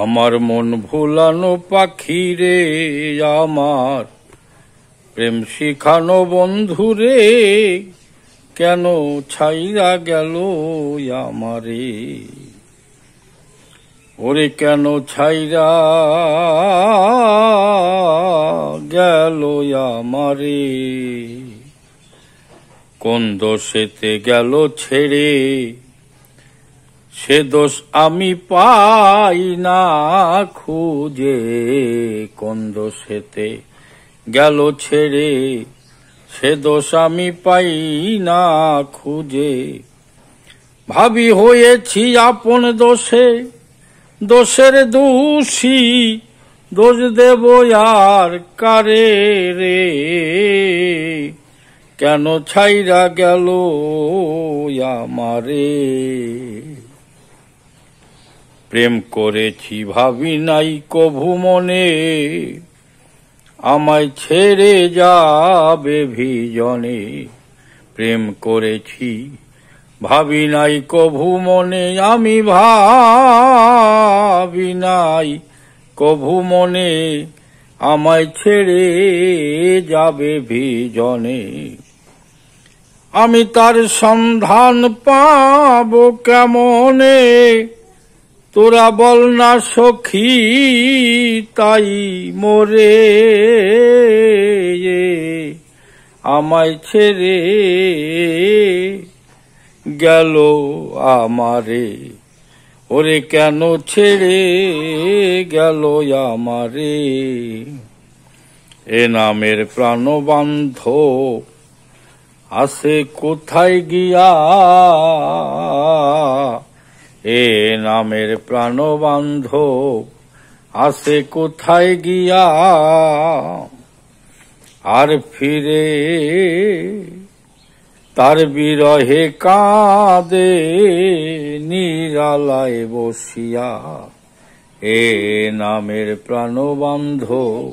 আমার মন ভুলানো পাখি রে, আমার প্রেম শিখানো বন্ধু রে, কেন ছাইরা গেল আমারে? ওরে কেন ছাইরা গেল আমারে? কোন দোষেতে গেল ছেড়ে, সে দোষ আমি পাই না খুঁজে। কোন দোষেতে গেল ছেড়ে, সে দোষ আমি পাই না খুঁজে। ভাবি হয়েছি আপন দোষে, দোষের দোষী, দোষ দেব আর কারে রে? কেন ছাইরা গেল আমারে? প্রেম করেছি ভাবি নাই কভু মনে, আমায় ছেড়ে যাবে ভিজনে। প্রেম করেছি ভাবি নাই কভু মনে, আমি ভাবি নাই কভু মনে, আমায় ছেড়ে যাবে ভিজনে। আমি তার সন্ধান পাবো কেমনে, তোরা বল না সখী তাই মোরে। আমায় ছেড়ে গেল আমারে, ওরে কেন ছেড়ে গেল আমারে? এ নামের প্রাণবান্ধব আছে কোথায় গিয়া? এ নামের প্রাণবান্ধব আছে কোথায় গিয়া? আর ফিরে তার বিরহে কাঁদে নিরালায় বসিয়া। এ নামের প্রাণবান্ধব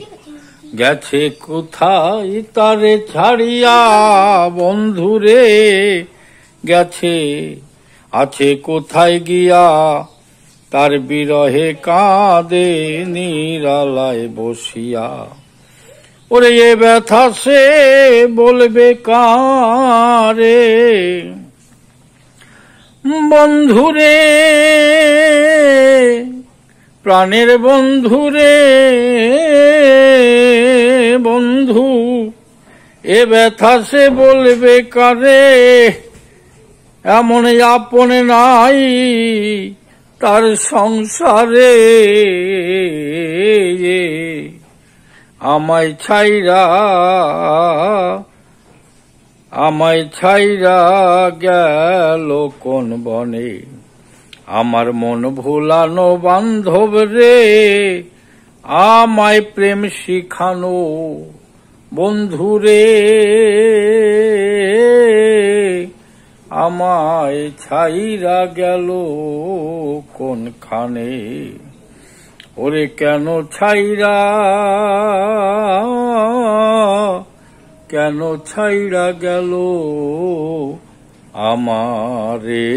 গেছে কোথায় তারে ছাড়িয়া? বন্ধুরে গেছে আছে কোথায় গিয়া? তার বিরহে কাঁদে নিরালায় বসিয়া। ওরে এ ব্যথা সে বলবে কারে? বন্ধুরে, প্রাণের বন্ধুরে, বন্ধু এ ব্যথা সে বলবে কারে? এমন আপন নাই তার সংসারে। আমায় ছাইরা গেল কোন বনে? আমার মন ভুলানো বান্ধব রে, আমায় প্রেম শিখানো বন্ধু রে, আমায় ছাইরা গেল কোনখানে? ওরে কেন ছাইরা গেল আমারে?